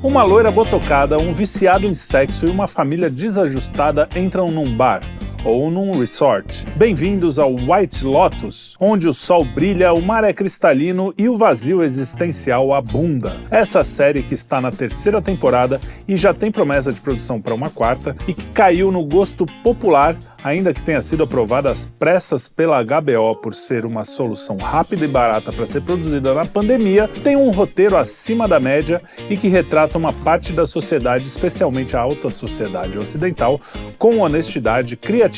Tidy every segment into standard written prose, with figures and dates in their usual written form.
Uma loira botocada, um viciado em sexo e uma família desajustada entram num bar ou num resort. Bem-vindos ao White Lotus, onde o sol brilha, o mar é cristalino e o vazio existencial abunda. Essa série que está na terceira temporada e já tem promessa de produção para uma quarta e que caiu no gosto popular, ainda que tenha sido aprovada às pressas pela HBO por ser uma solução rápida e barata para ser produzida na pandemia, tem um roteiro acima da média e que retrata uma parte da sociedade, especialmente a alta sociedade ocidental, com honestidade, criatividade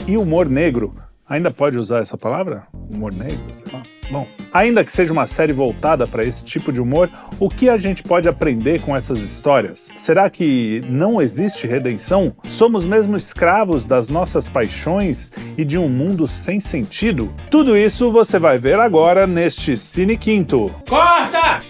e humor negro. Ainda pode usar essa palavra? Humor negro? Sei lá. Bom, ainda que seja uma série voltada para esse tipo de humor, o que a gente pode aprender com essas histórias? Será que não existe redenção? Somos mesmo escravos das nossas paixões e de um mundo sem sentido? Tudo isso você vai ver agora neste Cine Quinto. Corta!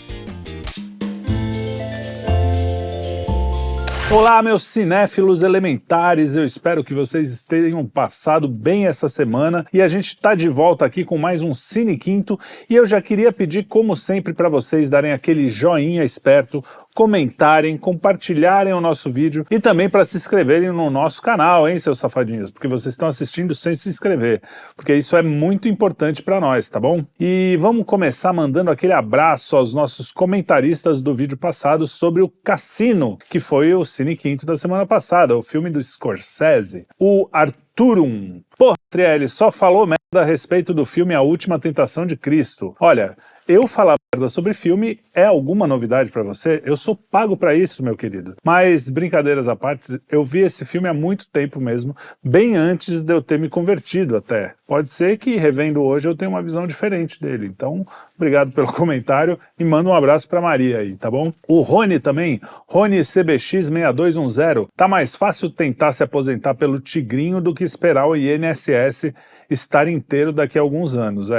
Olá, meus cinéfilos elementares, eu espero que vocês tenham passado bem essa semana e a gente está de volta aqui com mais um Cine Quinto e eu já queria pedir, como sempre, para vocês darem aquele joinha esperto, comentarem, compartilharem o nosso vídeo e também para se inscreverem no nosso canal, hein, seus safadinhos, porque vocês estão assistindo sem se inscrever, porque isso é muito importante para nós, tá bom? E vamos começar mandando aquele abraço aos nossos comentaristas do vídeo passado sobre o Cassino, que foi o Cine Quinto da semana passada, o filme do Scorsese, o Arturum. Porra, Trielli, só falou merda a respeito do filme A Última Tentação de Cristo. Olha, eu falar merda sobre filme é alguma novidade pra você? Eu sou pago pra isso, meu querido. Mas, brincadeiras à parte, eu vi esse filme há muito tempo mesmo, bem antes de eu ter me convertido até. Pode ser que, revendo hoje, eu tenha uma visão diferente dele. Então, obrigado pelo comentário e manda um abraço pra Maria aí, tá bom? O Rony também, Rony CBX6210, tá mais fácil tentar se aposentar pelo Tigrinho do que esperar o INSS estar inteiro daqui a alguns anos,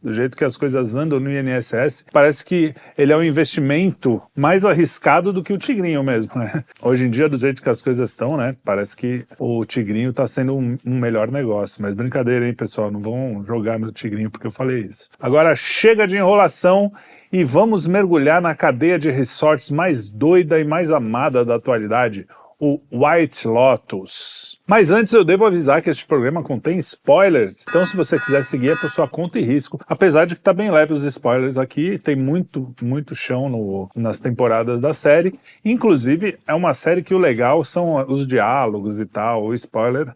Do jeito que as coisas andam no INSS, parece que ele é um investimento mais arriscado do que o Tigrinho mesmo, né? Hoje em dia, do jeito que as coisas estão, né? Parece que o Tigrinho tá sendo um melhor negócio. Mas brincadeira, hein, pessoal? Não vão jogar meu Tigrinho porque eu falei isso. Agora chega de enrolação e vamos mergulhar na cadeia de resorts mais doida e mais amada da atualidade, o White Lotus. Mas antes eu devo avisar que este programa contém spoilers, então se você quiser seguir é por sua conta e risco, apesar de que tá bem leve os spoilers aqui, tem muito chão nas temporadas da série, inclusive é uma série que o legal são os diálogos e tal, o spoiler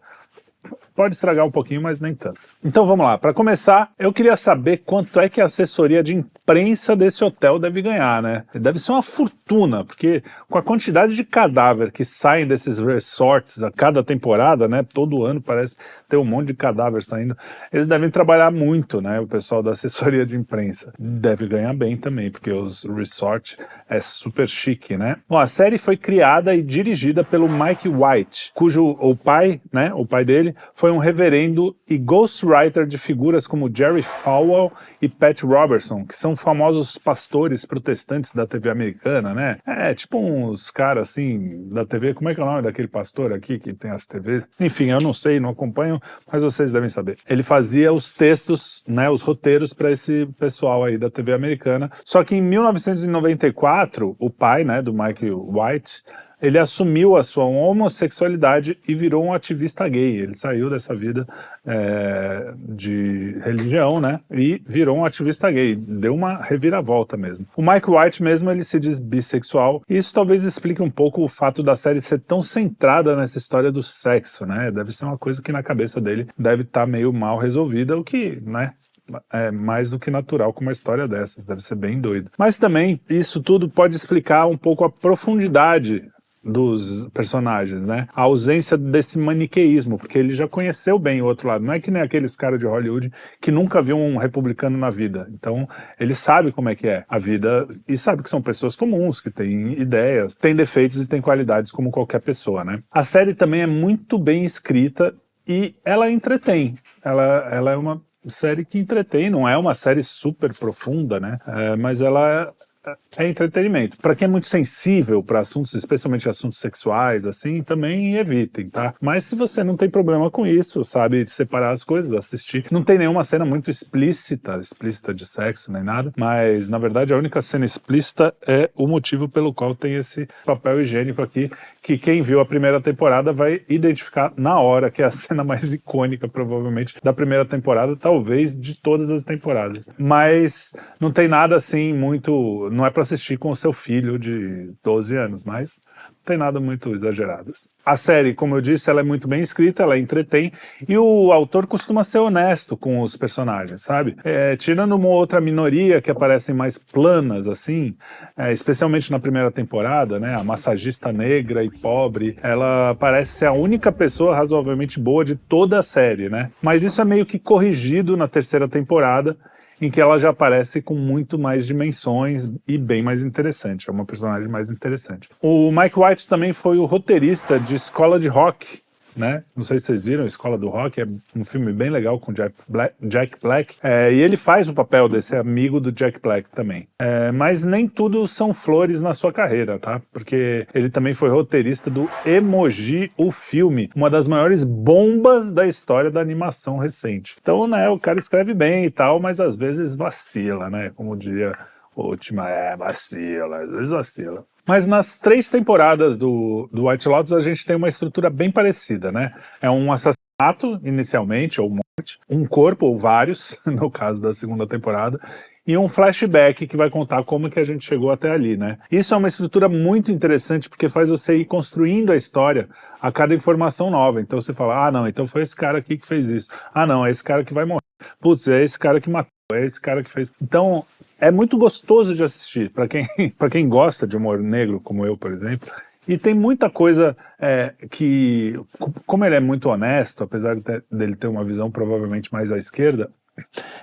pode estragar um pouquinho, mas nem tanto. Então vamos lá, para começar, eu queria saber quanto é que a assessoria de imprensa desse hotel deve ganhar, né? Deve ser uma fortuna, porque com a quantidade de cadáver que saem desses resorts a cada temporada, né? Todo ano parece ter um monte de cadáver saindo. Eles devem trabalhar muito, né? O pessoal da assessoria de imprensa. Deve ganhar bem também, porque os resorts é super chique, né? Bom, a série foi criada e dirigida pelo Mike White, cujo o pai dele, foi um reverendo e ghostwriter de figuras como Jerry Falwell e Pat Robertson, que são famosos pastores protestantes da TV americana, né? Tipo uns caras assim da TV, como é que é o nome daquele pastor aqui que tem as TVs? Enfim, eu não sei, não acompanho, mas vocês devem saber. Ele fazia os textos, né, os roteiros para esse pessoal aí da TV americana. Só que em 1994, o pai, né, do Mike White, ele assumiu a sua homossexualidade e virou um ativista gay. Ele saiu dessa vida de religião, né? E virou um ativista gay. Deu uma reviravolta mesmo. O Mike White mesmo, ele se diz bissexual. E isso talvez explique um pouco o fato da série ser tão centrada nessa história do sexo, né? Deve ser uma coisa que na cabeça dele deve estar meio mal resolvida, o que, né? É mais do que natural com uma história dessas. Deve ser bem doido. Mas também, isso tudo pode explicar um pouco a profundidade dos personagens, né? A ausência desse maniqueísmo, porque ele já conheceu bem o outro lado. Não é que nem aqueles caras de Hollywood que nunca viu um republicano na vida. Então, ele sabe como é que é a vida e sabe que são pessoas comuns, que têm ideias, têm defeitos e têm qualidades como qualquer pessoa, né? A série também é muito bem escrita e ela entretém. Ela é uma série que entretém, não é uma série super profunda, né? Mas ela é entretenimento. Para quem é muito sensível para assuntos, especialmente assuntos sexuais, assim, também evitem, tá? Mas se você não tem problema com isso, sabe separar as coisas, assistir. Não tem nenhuma cena muito explícita de sexo nem nada, mas na verdade a única cena explícita é o motivo pelo qual tem esse papel higiênico aqui, que quem viu a primeira temporada vai identificar na hora, que é a cena mais icônica, provavelmente, da primeira temporada, talvez de todas as temporadas. Mas não tem nada assim muito... Não é para assistir com o seu filho de 12 anos, mas não tem nada muito exagerado. A série, como eu disse, ela é muito bem escrita, ela entretém, e o autor costuma ser honesto com os personagens, sabe? Tirando uma outra minoria que aparecem mais planas, assim, especialmente na primeira temporada, né? A massagista negra e pobre, ela parece ser a única pessoa razoavelmente boa de toda a série, né? Mas isso é meio que corrigido na terceira temporada, em que ela já aparece com muito mais dimensões e bem mais interessante, é uma personagem mais interessante. O Mike White também foi o roteirista de Escola de Rock, né? Não sei se vocês viram, Escola do Rock, é um filme bem legal com Jack Black, e ele faz o papel desse amigo do Jack Black também. Mas nem tudo são flores na sua carreira, tá? Porque ele também foi roteirista do Emoji, o filme, uma das maiores bombas da história da animação recente. Então, né, o cara escreve bem e tal, mas às vezes vacila, né? Como diria o Última, vacila, às vezes vacila. Mas nas 3 temporadas do White Lotus a gente tem uma estrutura bem parecida, né? É um assassinato, inicialmente, ou morte, um corpo, ou vários, no caso da segunda temporada, e um flashback que vai contar como que a gente chegou até ali, né? Isso é uma estrutura muito interessante porque faz você ir construindo a história a cada informação nova. Então você fala, não, então foi esse cara aqui que fez isso. Não, é esse cara que vai morrer. Putz, é esse cara que matou, é esse cara que fez... Então... é muito gostoso de assistir, para quem gosta de humor negro, como eu, por exemplo, e tem muita coisa que, como ele é muito honesto, apesar dele ter uma visão provavelmente mais à esquerda,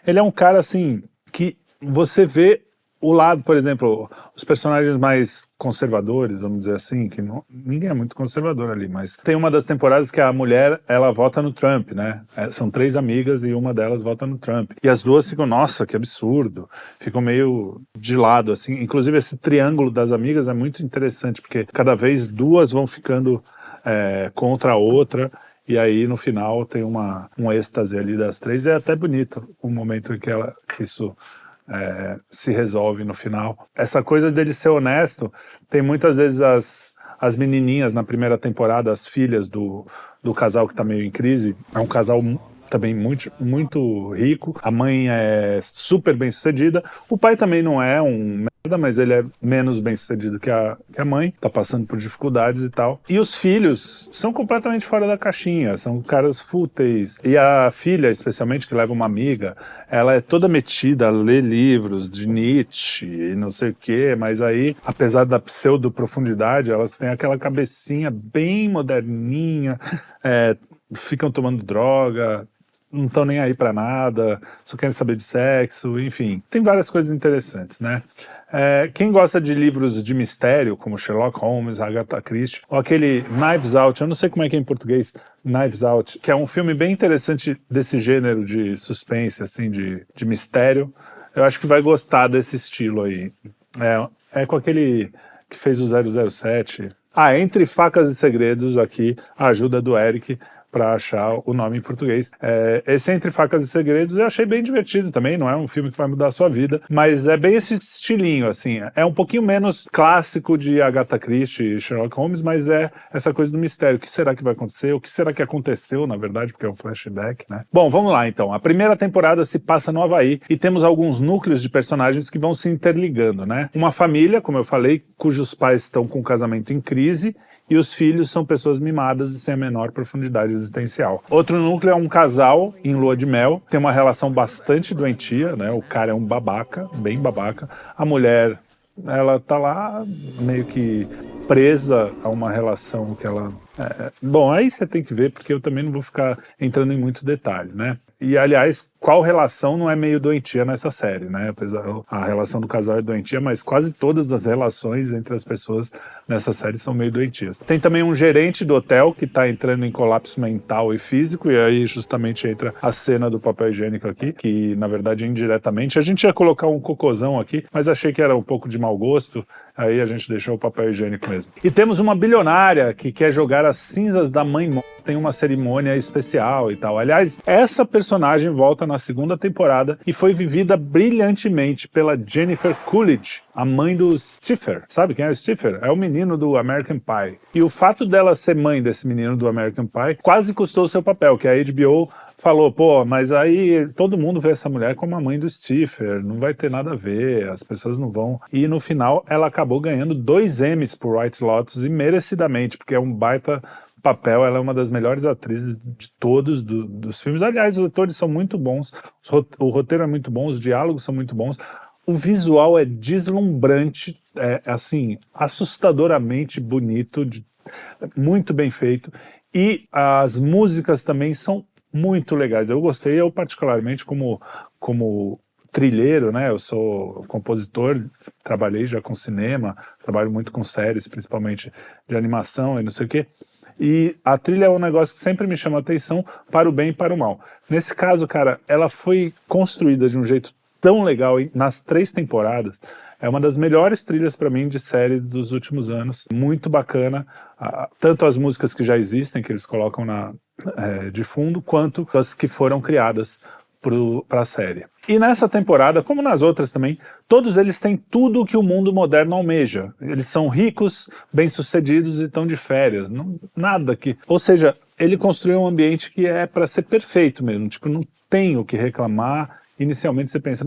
ele é um cara, assim, que você vê o lado, por exemplo, os personagens mais conservadores, vamos dizer assim, que ninguém é muito conservador ali, mas tem uma das temporadas que a mulher, ela vota no Trump, né? São 3 amigas e uma delas vota no Trump. E as duas ficam, nossa, que absurdo. Ficam meio de lado, assim. Inclusive, esse triângulo das amigas é muito interessante, porque cada vez 2 vão ficando contra a outra, e aí no final tem um êxtase ali das 3, e é até bonito o momento em que isso... se resolve no final. Essa coisa dele ser honesto, tem muitas vezes as menininhas na primeira temporada, as filhas do casal que tá meio em crise, é um casal também muito, muito rico, a mãe é super bem sucedida, o pai também não é um merda, mas ele é menos bem sucedido que a mãe, tá passando por dificuldades e tal. E os filhos são completamente fora da caixinha, são caras fúteis. E a filha, especialmente, que leva uma amiga, ela é toda metida a ler livros de Nietzsche e não sei o quê, mas aí, apesar da pseudo-profundidade, elas têm aquela cabecinha bem moderninha, ficam tomando droga, não estão nem aí pra nada, só querem saber de sexo, enfim. Tem várias coisas interessantes, né? Quem gosta de livros de mistério, como Sherlock Holmes, Agatha Christie, ou aquele Knives Out, eu não sei como é que é em português, Knives Out, que é um filme bem interessante desse gênero de suspense, assim, de mistério, eu acho que vai gostar desse estilo aí. É com aquele que fez o 007. Entre Facas e Segredos, aqui, a ajuda do Eric, para achar o nome em português. Esse Entre Facas e Segredos eu achei bem divertido também, não é um filme que vai mudar a sua vida, mas é bem esse estilinho, assim, é um pouquinho menos clássico de Agatha Christie e Sherlock Holmes, mas é essa coisa do mistério, o que será que vai acontecer, o que será que aconteceu, na verdade, porque é um flashback, né? Bom, vamos lá então, a primeira temporada se passa no Havaí e temos alguns núcleos de personagens que vão se interligando, né? Uma família, como eu falei, cujos pais estão com um casamento em crise, e os filhos são pessoas mimadas e sem a menor profundidade existencial. Outro núcleo é um casal em lua de mel, tem uma relação bastante doentia, né? O cara é um babaca, bem babaca. A mulher, ela tá lá meio que presa a uma relação que ela... Bom, aí você tem que ver, porque eu também não vou ficar entrando em muito detalhe, né? E, aliás, qual relação não é meio doentia nessa série, né? Apesar a relação do casal é doentia, mas quase todas as relações entre as pessoas nessa série são meio doentias. Tem também um gerente do hotel que tá entrando em colapso mental e físico, e aí justamente entra a cena do papel higiênico aqui, que na verdade indiretamente, a gente ia colocar um cocôzão aqui, mas achei que era um pouco de mau gosto, aí a gente deixou o papel higiênico mesmo. E temos uma bilionária que quer jogar as cinzas da mãe morta em uma cerimônia especial e tal. Aliás, essa personagem volta na segunda temporada e foi vivida brilhantemente pela Jennifer Coolidge, a mãe do Stifler. Sabe quem é o Stifler? É o menino do American Pie. E o fato dela ser mãe desse menino do American Pie quase custou seu papel, que a HBO falou, pô, mas aí todo mundo vê essa mulher como a mãe do Stifler, não vai ter nada a ver, as pessoas não vão. E no final ela acabou ganhando 2 Emmys por White Lotus, e merecidamente, porque é um baita papel, ela é uma das melhores atrizes de todos dos filmes. Aliás, os atores são muito bons, o roteiro é muito bom, os diálogos são muito bons, o visual é deslumbrante, é assim, assustadoramente bonito, muito bem feito, e as músicas também são muito legais. Eu gostei, eu particularmente como trilheiro, né? Eu sou compositor, trabalhei já com cinema, trabalho muito com séries, principalmente de animação e não sei o quê. E a trilha é um negócio que sempre me chama a atenção para o bem e para o mal. Nesse caso, cara, ela foi construída de um jeito tão legal nas 3 temporadas. É uma das melhores trilhas para mim de série dos últimos anos. Muito bacana. Tanto as músicas que já existem, que eles colocam de fundo, quanto as que foram criadas para a série. E nessa temporada, como nas outras também, todos eles têm tudo o que o mundo moderno almeja. Eles são ricos, bem-sucedidos e estão de férias. Nada que... Ou seja, ele construiu um ambiente que é para ser perfeito mesmo. Tipo, não tem o que reclamar. Inicialmente você pensa,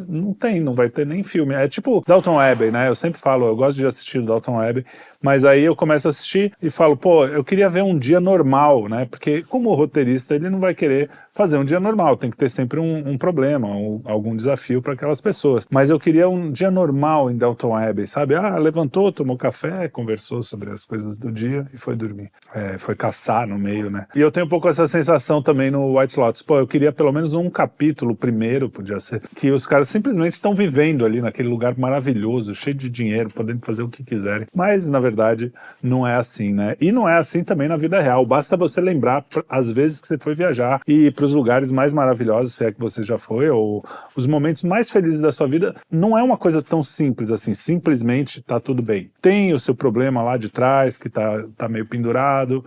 não vai ter nem filme. É tipo Downton Abbey, né? Eu sempre falo, eu gosto de assistir Downton Abbey, mas aí eu começo a assistir e falo, pô, eu queria ver um dia normal, né? Porque como roteirista, ele não vai querer fazer um dia normal, tem que ter sempre um problema, algum desafio para aquelas pessoas. Mas eu queria um dia normal em Downton Abbey, sabe? Levantou, tomou café, conversou sobre as coisas do dia e foi dormir. Foi caçar no meio, né? E eu tenho um pouco essa sensação também no White Lotus. Pô, eu queria pelo menos um capítulo primeiro, podia ser, que os caras simplesmente estão vivendo ali naquele lugar maravilhoso, cheio de dinheiro, podendo fazer o que quiserem. Mas, na verdade, não é assim, né? E não é assim também na vida real. Basta você lembrar, às vezes, que você foi viajar e ir para os lugares mais maravilhosos, se é que você já foi, ou os momentos mais felizes da sua vida. Não é uma coisa tão simples assim, simplesmente tá tudo bem. Tem o seu problema lá de trás, que tá meio pendurado.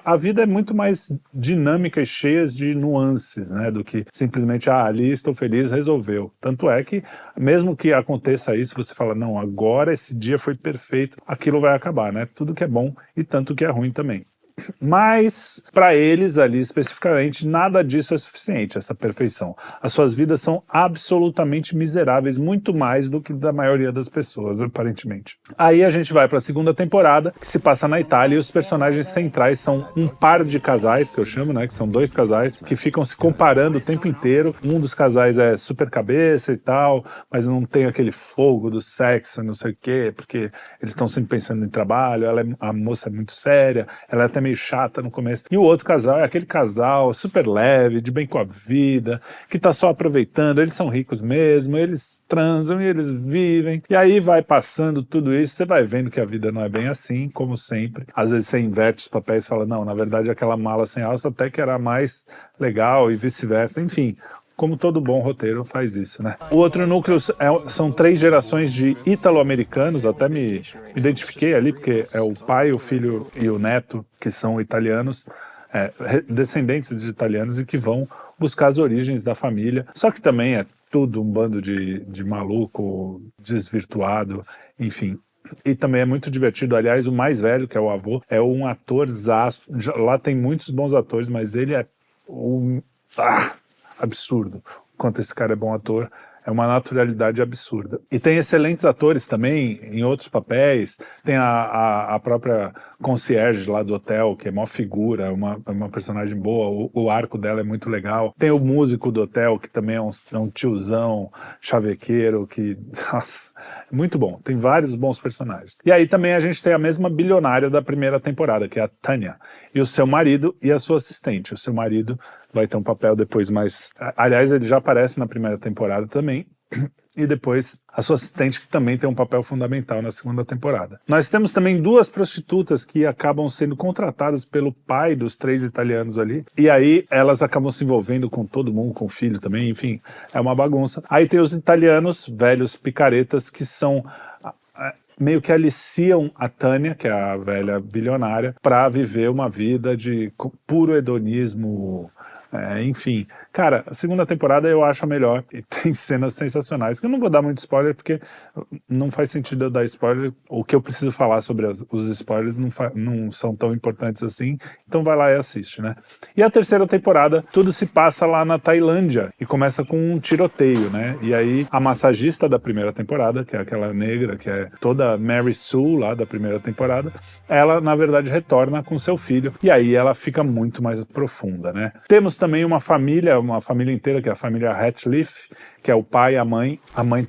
A vida é muito mais dinâmica e cheia de nuances, né, do que simplesmente, ali estou feliz, resolveu. Tanto é que, mesmo que aconteça isso, você fala, não, agora esse dia foi perfeito, aquilo vai acabar, né? Tudo que é bom e tanto que é ruim também. Mas, para eles ali especificamente, nada disso é suficiente, essa perfeição. As suas vidas são absolutamente miseráveis, muito mais do que da maioria das pessoas, aparentemente. Aí a gente vai para a segunda temporada, que se passa na Itália, e os personagens centrais são um par de casais, que eu chamo, né, que são 2 casais, que ficam se comparando o tempo inteiro. Um dos casais é super cabeça e tal, mas não tem aquele fogo do sexo, não sei o quê, porque eles estão sempre pensando em trabalho, a moça é muito séria, ela é até meio chata no começo. E o outro casal é aquele casal super leve, de bem com a vida, que tá só aproveitando, eles são ricos mesmo, eles transam e eles vivem. E aí vai passando tudo isso, você vai vendo que a vida não é bem assim, como sempre. Às vezes você inverte os papéis e fala, não, na verdade aquela mala sem alça até que era mais legal e vice-versa. Enfim, como todo bom roteiro faz isso, né? O outro núcleo são 3 gerações de ítalo-americanos, até me identifiquei ali, porque é o pai, o filho e o neto, que são italianos, descendentes de italianos e que vão buscar as origens da família. Só que também é tudo um bando de maluco, desvirtuado, enfim. E também é muito divertido. Aliás, o mais velho, que é o avô, é um atorzaço. Lá tem muitos bons atores, mas ele é absurdo. Quanto esse cara é bom ator, é uma naturalidade absurda. E tem excelentes atores também em outros papéis. Tem a própria concierge lá do hotel, que é mó figura, é uma personagem boa, o arco dela é muito legal. Tem o músico do hotel, que também é um tiozão chavequeiro, que, nossa, é muito bom. Tem vários bons personagens. E aí também a gente tem a mesma bilionária da primeira temporada, que é a Tânia, e o seu marido e a sua assistente. O seu marido vai ter um papel depois mais... Aliás, ele já aparece na primeira temporada também, e depois a sua assistente, que também tem um papel fundamental na segunda temporada. Nós temos também 2 prostitutas que acabam sendo contratadas pelo pai dos 3 italianos ali, e aí elas acabam se envolvendo com todo mundo, com o filho também, enfim, é uma bagunça. Aí tem os italianos, velhos picaretas, que são... meio que aliciam a Tânia, que é a velha bilionária, para viver uma vida de puro hedonismo, enfim. Cara, a segunda temporada eu acho a melhor e tem cenas sensacionais, que eu não vou dar muito spoiler, porque não faz sentido eu dar spoiler. O que eu preciso falar sobre os spoilers não são tão importantes assim, então vai lá e assiste, né? E a terceira temporada, tudo se passa lá na Tailândia e começa com um tiroteio, né? E aí a massagista da primeira temporada, que é aquela negra, que é toda Mary Sue lá da primeira temporada, ela na verdade retorna com seu filho, e aí ela fica muito mais profunda, né? Temos também uma família inteira, que é a família Ratcliffe, que é o pai e a mãe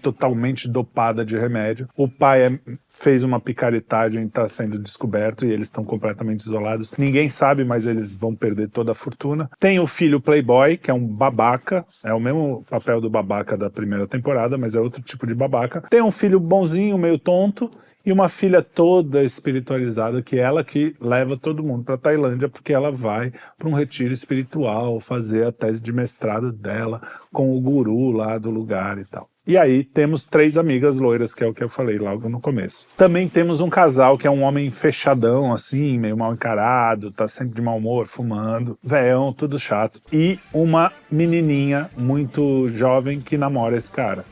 totalmente dopada de remédio. O pai fez uma picaretagem, está sendo descoberto e eles estão completamente isolados. Ninguém sabe, mas eles vão perder toda a fortuna. Tem o filho playboy, que é um babaca, é o mesmo papel do babaca da primeira temporada, mas é outro tipo de babaca. Tem um filho bonzinho, meio tonto, e uma filha toda espiritualizada, que é ela que leva todo mundo para Tailândia, porque ela vai para um retiro espiritual, fazer a tese de mestrado dela com o guru lá do lugar e tal. E aí temos 3 amigas loiras, que é o que eu falei logo no começo. Também temos um casal que é um homem fechadão, assim, meio mal encarado, tá sempre de mau humor, fumando, véão, tudo chato. E uma menininha muito jovem que namora esse cara.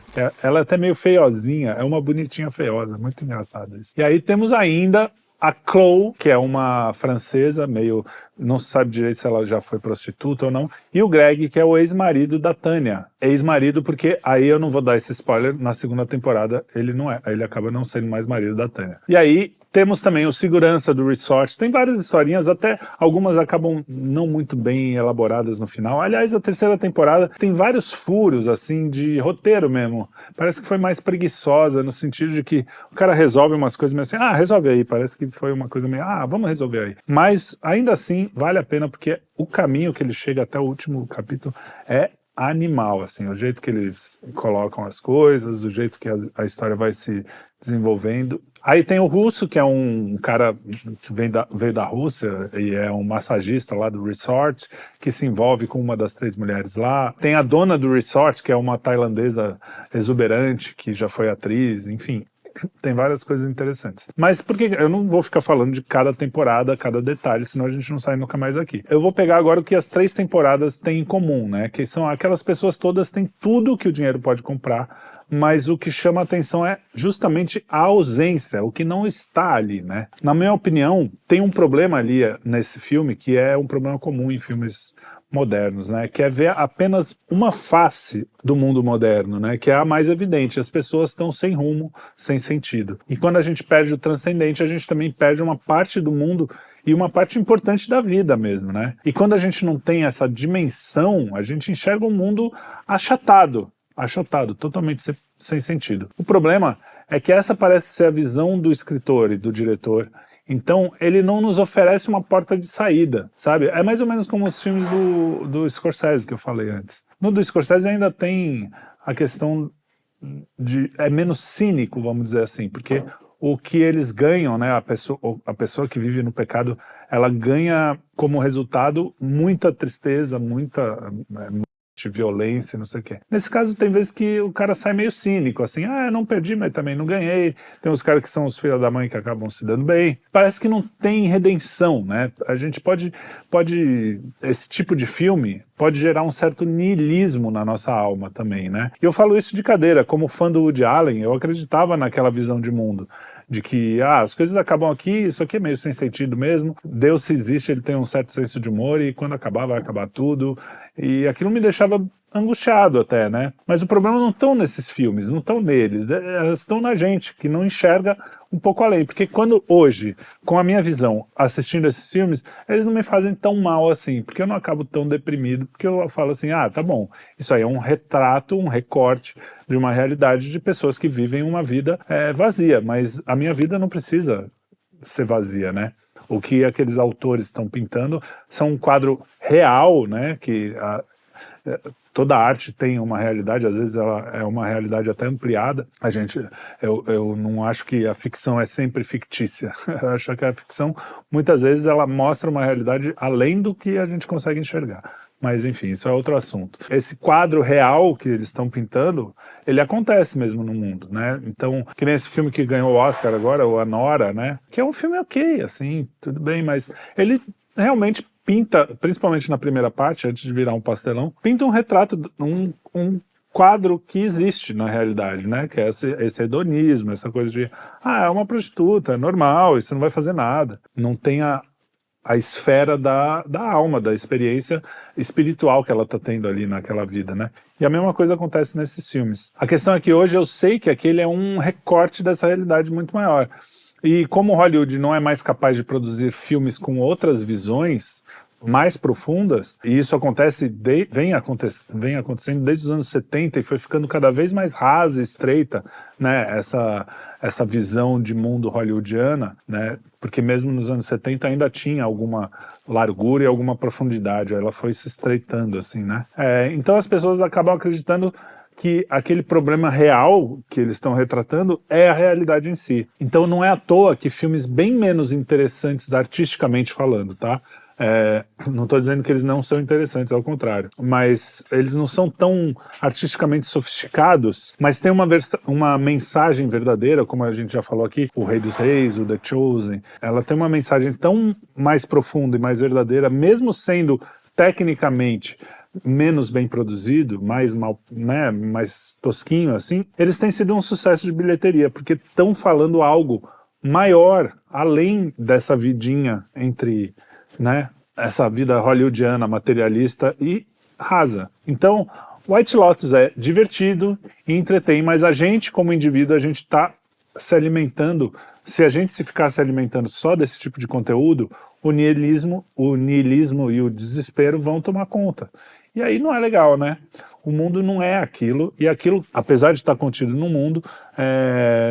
Ela é até meio feiozinha, é uma bonitinha feiosa, muito engraçado isso. E aí temos ainda a Chloe, que é uma francesa, meio... não se sabe direito se ela já foi prostituta ou não. E o Greg, que é o ex-marido da Tânia. Ex-marido porque, aí eu não vou dar esse spoiler, na segunda temporada ele não é. Ele acaba não sendo mais marido da Tânia. E aí temos também o segurança do resort. Tem várias historinhas, até algumas acabam não muito bem elaboradas no final. Aliás, a terceira temporada tem vários furos, assim, de roteiro mesmo. Parece que foi mais preguiçosa, no sentido de que o cara resolve umas coisas meio assim, resolve aí. Parece que foi uma coisa meio, vamos resolver aí. Mas, ainda assim, vale a pena, porque o caminho que ele chega até o último capítulo é animal, assim, o jeito que eles colocam as coisas, o jeito que a história vai se desenvolvendo. Aí tem o Russo, que é um cara que veio da Rússia e é um massagista lá do resort, que se envolve com uma das 3 mulheres lá. Tem a dona do resort, que é uma tailandesa exuberante, que já foi atriz, enfim. Tem várias coisas interessantes. Mas por que eu não vou ficar falando de cada temporada, cada detalhe, senão a gente não sai nunca mais aqui. Eu vou pegar agora o que as 3 temporadas têm em comum, né? Que são aquelas pessoas todas têm tudo que o dinheiro pode comprar, mas o que chama a atenção é justamente a ausência, o que não está ali, né? Na minha opinião, tem um problema ali nesse filme, que é um problema comum em filmes modernos, né? Que é ver apenas uma face do mundo moderno, né? Que é a mais evidente. As pessoas estão sem rumo, sem sentido. E quando a gente perde o transcendente, a gente também perde uma parte do mundo e uma parte importante da vida mesmo, né? E quando a gente não tem essa dimensão, a gente enxerga um mundo achatado, totalmente sem sentido. O problema é que essa parece ser a visão do escritor e do diretor. Então, ele não nos oferece uma porta de saída, sabe? É mais ou menos como os filmes do Scorsese, que eu falei antes. No do Scorsese ainda tem a questão de... é menos cínico, vamos dizer assim, porque o que eles ganham, né? A pessoa que vive no pecado, ela ganha como resultado muita tristeza, muita... de violência, não sei o quê. Nesse caso, tem vezes que o cara sai meio cínico, assim, eu não perdi, mas também não ganhei. Tem os caras que são os filhos da mãe que acabam se dando bem. Parece que não tem redenção, né? A gente pode esse tipo de filme pode gerar um certo niilismo na nossa alma também, né? E eu falo isso de cadeira, como fã do Woody Allen, eu acreditava naquela visão de mundo, de que as coisas acabam aqui, isso aqui é meio sem sentido mesmo, Deus se existe, ele tem um certo senso de humor e quando acabar vai acabar tudo, e aquilo me deixava angustiado até, né? Mas o problema não estão nesses filmes, não estão neles, elas estão na gente, que não enxerga um pouco além, porque quando hoje, com a minha visão, assistindo esses filmes, eles não me fazem tão mal assim, porque eu não acabo tão deprimido, porque eu falo assim, tá bom, isso aí é um retrato, um recorte de uma realidade de pessoas que vivem uma vida vazia, mas a minha vida não precisa ser vazia, né? o que aqueles autores estão pintando são um quadro real, né, que toda arte tem uma realidade, às vezes ela é uma realidade até ampliada. Eu não acho que a ficção é sempre fictícia. Eu acho que a ficção, muitas vezes, ela mostra uma realidade além do que a gente consegue enxergar. Mas, enfim, isso é outro assunto. Esse quadro real que eles estão pintando, ele acontece mesmo no mundo, né? Então, que nem esse filme que ganhou o Oscar agora, o Anora, né? Que é um filme ok, assim, tudo bem, mas ele realmente pinta, principalmente na primeira parte, antes de virar um pastelão, pinta um retrato, um quadro que existe na realidade, né? Que é esse hedonismo, essa coisa de, é uma prostituta, é normal, isso não vai fazer nada. Não tem a esfera da alma, da experiência espiritual que ela está tendo ali naquela vida, né? E a mesma coisa acontece nesses filmes. A questão é que hoje eu sei que aquele é um recorte dessa realidade muito maior. E como Hollywood não é mais capaz de produzir filmes com outras visões mais profundas, e isso vem acontecendo desde os anos 70 e foi ficando cada vez mais rasa e estreita, né, essa visão de mundo hollywoodiana, né, porque mesmo nos anos 70 ainda tinha alguma largura e alguma profundidade, ela foi se estreitando assim, né. Então as pessoas acabam acreditando que aquele problema real que eles estão retratando é a realidade em si. Então não é à toa que filmes bem menos interessantes artisticamente falando, tá? Não estou dizendo que eles não são interessantes, ao contrário, mas eles não são tão artisticamente sofisticados, mas tem uma mensagem verdadeira, como a gente já falou aqui, O Rei dos Reis, o The Chosen, ela tem uma mensagem tão mais profunda e mais verdadeira, mesmo sendo tecnicamente menos bem produzido, mais mal, né, mais tosquinho assim, eles têm sido um sucesso de bilheteria, porque estão falando algo maior, além dessa vidinha entre, né, essa vida hollywoodiana, materialista e rasa. Então, White Lotus é divertido e entretém, mas a gente, como indivíduo, a gente está se alimentando, se a gente ficar se alimentando só desse tipo de conteúdo, o niilismo e o desespero vão tomar conta. E aí não é legal, né? O mundo não é aquilo, e aquilo, apesar de estar contido no mundo,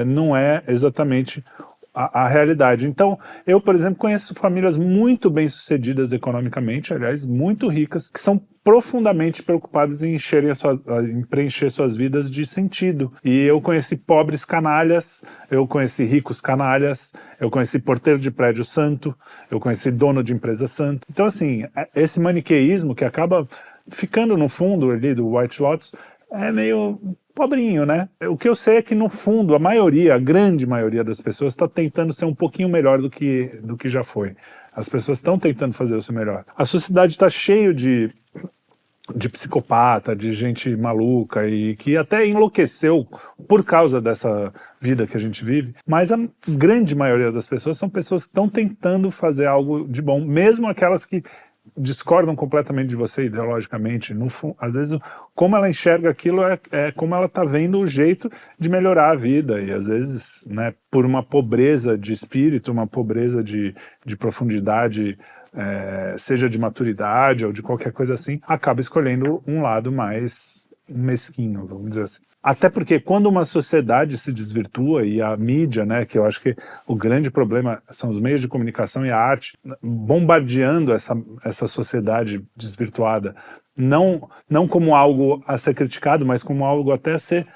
não é exatamente a realidade. Então, eu, por exemplo, conheço famílias muito bem-sucedidas economicamente, aliás, muito ricas, que são profundamente preocupadas em preencher suas vidas de sentido. E eu conheci pobres canalhas, eu conheci ricos canalhas, eu conheci porteiro de prédio santo, eu conheci dono de empresa santo. Então, assim, esse maniqueísmo que acaba ficando no fundo ali do White Lotus é meio pobrinho, né? O que eu sei é que, no fundo, a grande maioria das pessoas está tentando ser um pouquinho melhor do que já foi. As pessoas estão tentando fazer o seu melhor. A sociedade está cheia de psicopata, de gente maluca e que até enlouqueceu por causa dessa vida que a gente vive, mas a grande maioria das pessoas são pessoas que estão tentando fazer algo de bom, mesmo aquelas que discordam completamente de você ideologicamente. Às vezes, como ela enxerga aquilo é como ela está vendo o jeito de melhorar a vida, e às vezes, né, por uma pobreza de espírito, uma pobreza de profundidade, seja de maturidade ou de qualquer coisa assim, acaba escolhendo um lado mais mesquinho, vamos dizer assim. Até porque quando uma sociedade se desvirtua, e a mídia, né, que eu acho que o grande problema são os meios de comunicação e a arte, bombardeando essa sociedade desvirtuada, não como algo a ser criticado, mas como algo até a ser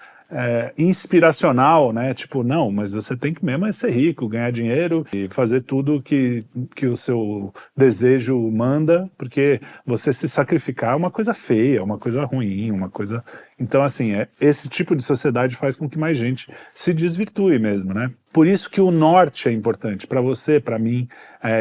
inspiracional, né? Tipo, não, mas você tem que mesmo ser rico, ganhar dinheiro e fazer tudo que o seu desejo manda, porque você se sacrificar é uma coisa feia, uma coisa ruim, uma coisa... Então, assim, esse tipo de sociedade faz com que mais gente se desvirtue mesmo, né? Por isso que o norte é importante para você, para mim.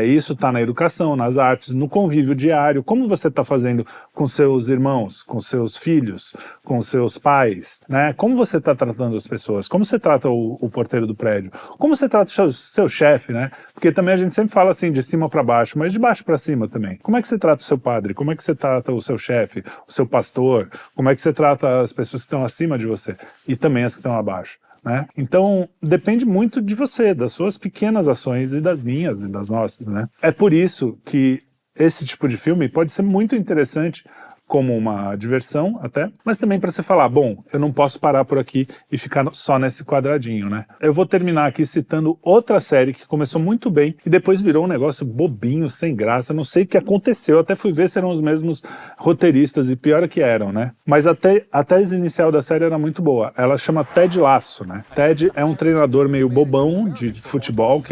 Isso está na educação, nas artes, no convívio diário. Como você está fazendo com seus irmãos, com seus filhos, com seus pais, né? Como você está tratando as pessoas? Como você trata o porteiro do prédio? Como você trata o seu chefe, né? Porque também a gente sempre fala assim, de cima para baixo, mas de baixo para cima também. Como é que você trata o seu padre? Como é que você trata o seu chefe, o seu pastor? Como é que você trata as pessoas que estão acima de você? E também as que estão abaixo, né? Então, depende muito de você, das suas pequenas ações e das minhas e das nossas, né? É por isso que esse tipo de filme pode ser muito interessante como uma diversão até, mas também para você falar, bom, eu não posso parar por aqui e ficar só nesse quadradinho, né? Eu vou terminar aqui citando outra série que começou muito bem e depois virou um negócio bobinho, sem graça, não sei o que aconteceu, eu até fui ver se eram os mesmos roteiristas e pior é que eram, né? Mas a tese inicial da série era muito boa, ela chama Ted Lasso, né? Ted é um treinador meio bobão de futebol,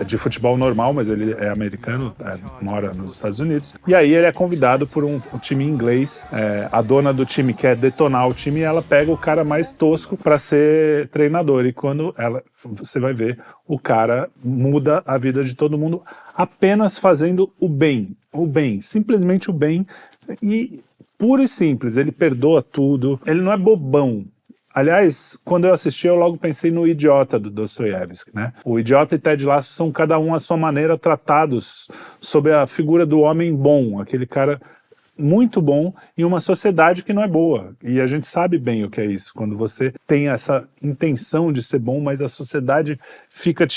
de futebol normal, mas ele é americano, mora nos Estados Unidos, e aí ele é convidado por um time inglês. A dona do time quer detonar o time e ela pega o cara mais tosco para ser treinador. E quando você vai ver, o cara muda a vida de todo mundo apenas fazendo o bem, simplesmente o bem, e puro e simples, ele perdoa tudo, ele não é bobão. Aliás, quando eu assisti, eu logo pensei no Idiota, do Dostoiévski, né? O Idiota e Ted Lasso são cada um à sua maneira tratados sobre a figura do homem bom, aquele cara muito bom em uma sociedade que não é boa. E a gente sabe bem o que é isso, quando você tem essa intenção de ser bom, mas a sociedade fica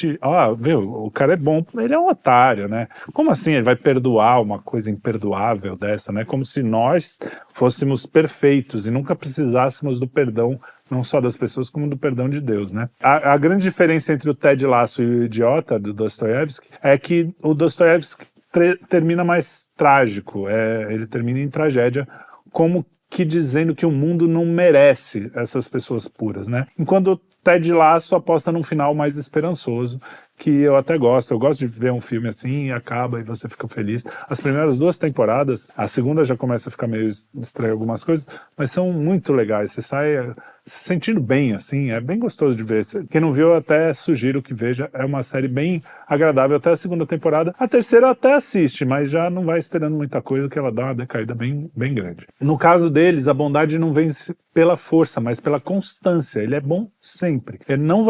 viu, o cara é bom, ele é um otário, né? Como assim ele vai perdoar uma coisa imperdoável dessa, né? Como se nós fôssemos perfeitos e nunca precisássemos do perdão, não só das pessoas, como do perdão de Deus, né? A grande diferença entre o Ted Lasso e o Idiota, do Dostoiévski, é que o Dostoiévski termina mais trágico, ele termina em tragédia, como que dizendo que o mundo não merece essas pessoas puras, né? Enquanto o Ted Lasso aposta num final mais esperançoso, que eu até gosto. Eu gosto de ver um filme assim e acaba e você fica feliz. As primeiras 2 temporadas, a segunda já começa a ficar meio estranho algumas coisas, mas são muito legais. Você sai se sentindo bem, assim, é bem gostoso de ver. Quem não viu, eu até sugiro que veja. É uma série bem agradável até a segunda temporada. A terceira até assiste, mas já não vai esperando muita coisa, que ela dá uma decaída bem, bem grande. No caso deles, a bondade não vem pela força, mas pela constância. Ele é bom sempre. Ele não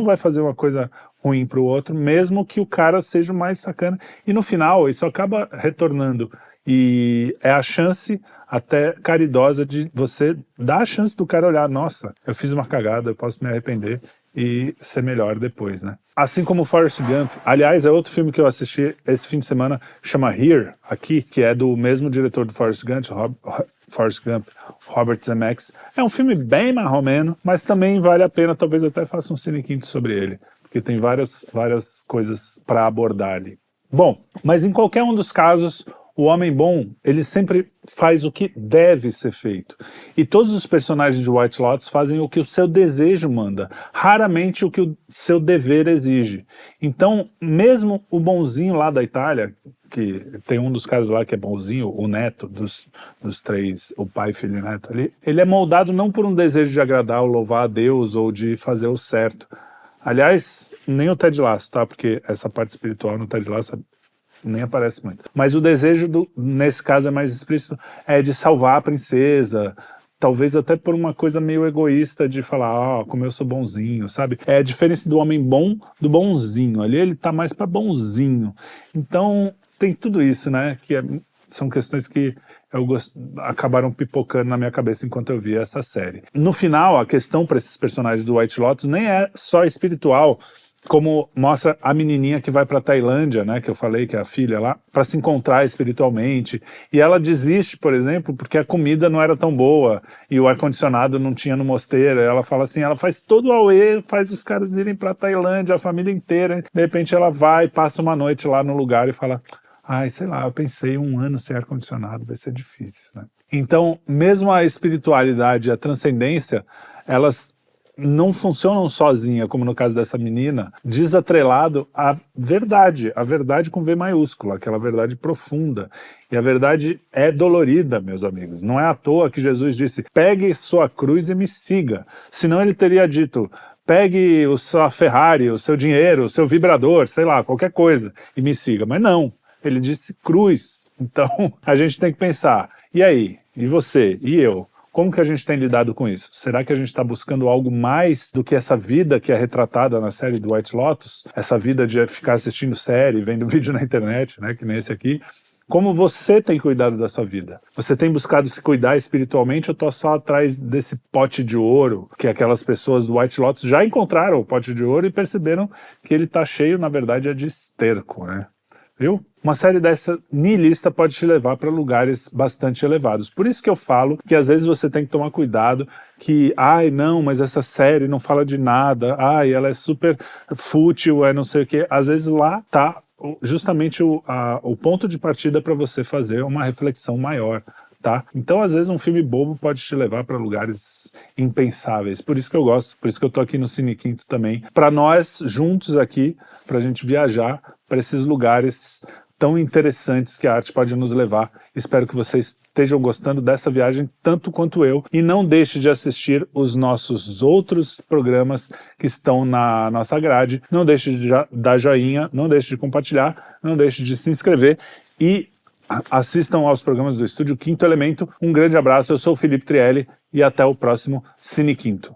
vai fazer uma coisa ruim para o outro, mesmo que o cara seja o mais sacana. E no final, isso acaba retornando. E é a chance até caridosa de você dar a chance do cara olhar, nossa, eu fiz uma cagada, eu posso me arrepender e ser melhor depois, né? Assim como Forrest Gump. Aliás, é outro filme que eu assisti esse fim de semana, chama Here, aqui, que é do mesmo diretor do Forrest Gump, Robert Zemeckis. É um filme bem marromeno, mas também vale a pena, talvez eu até faça um cinequinto sobre ele, porque tem várias coisas para abordar ali. Bom, mas em qualquer um dos casos, o homem bom, ele sempre faz o que deve ser feito. E todos os personagens de White Lotus fazem o que o seu desejo manda, raramente o que o seu dever exige. Então, mesmo o bonzinho lá da Itália, que tem um dos caras lá que é bonzinho, o neto dos 3, o pai, filho e neto ali, ele é moldado não por um desejo de agradar ou louvar a Deus ou de fazer o certo. Aliás, nem o Ted Lasso, tá? Porque essa parte espiritual no Ted Lasso nem aparece muito. Mas o desejo, nesse caso é mais explícito, é de salvar a princesa, talvez até por uma coisa meio egoísta de falar, como eu sou bonzinho, sabe? É a diferença do homem bom do bonzinho. Ali ele tá mais para bonzinho. Então tem tudo isso, né? São questões que acabaram pipocando na minha cabeça enquanto eu via essa série. No final, a questão para esses personagens do White Lotus nem é só espiritual, como mostra a menininha que vai para a Tailândia, né, que eu falei que é a filha lá, para se encontrar espiritualmente, e ela desiste, por exemplo, porque a comida não era tão boa e o ar-condicionado não tinha no mosteiro. Ela fala assim, ela faz todo o auê, faz os caras irem para a Tailândia, a família inteira, de repente ela vai, passa uma noite lá no lugar e fala, sei lá, eu pensei 1 ano sem ar-condicionado, vai ser difícil, né? Então, mesmo a espiritualidade e a transcendência, elas não funcionam sozinha, como no caso dessa menina, desatrelado à verdade, a verdade com V maiúscula, aquela verdade profunda. E a verdade é dolorida, meus amigos. Não é à toa que Jesus disse, pegue sua cruz e me siga. Senão ele teria dito, pegue a sua Ferrari, o seu dinheiro, o seu vibrador, sei lá, qualquer coisa, e me siga. Mas não, ele disse cruz. Então a gente tem que pensar, e aí? E você? E eu? Como que a gente tem lidado com isso? Será que a gente está buscando algo mais do que essa vida que é retratada na série do White Lotus? Essa vida de ficar assistindo série, vendo vídeo na internet, né, que nem esse aqui. Como você tem cuidado da sua vida? Você tem buscado se cuidar espiritualmente ou está só atrás desse pote de ouro, que aquelas pessoas do White Lotus já encontraram o pote de ouro e perceberam que ele está cheio, na verdade, é de esterco, né? viu? Uma série dessa niilista pode te levar para lugares bastante elevados. Por isso que eu falo que às vezes você tem que tomar cuidado, que, ai não, mas essa série não fala de nada, ai, ela é super fútil, é não sei o quê. Às vezes lá tá justamente o ponto de partida para você fazer uma reflexão maior. Tá? Então, às vezes, um filme bobo pode te levar para lugares impensáveis. Por isso que eu gosto, por isso que eu tô aqui no Cine Quinto também, para nós juntos aqui, para a gente viajar para esses lugares tão interessantes que a arte pode nos levar. Espero que vocês estejam gostando dessa viagem tanto quanto eu, e não deixe de assistir os nossos outros programas que estão na nossa grade. Não deixe de dar joinha, não deixe de compartilhar, não deixe de se inscrever e assistam aos programas do Estúdio Quinto Elemento. Um grande abraço, eu sou o Felipe Trielli e até o próximo Cine Quinto.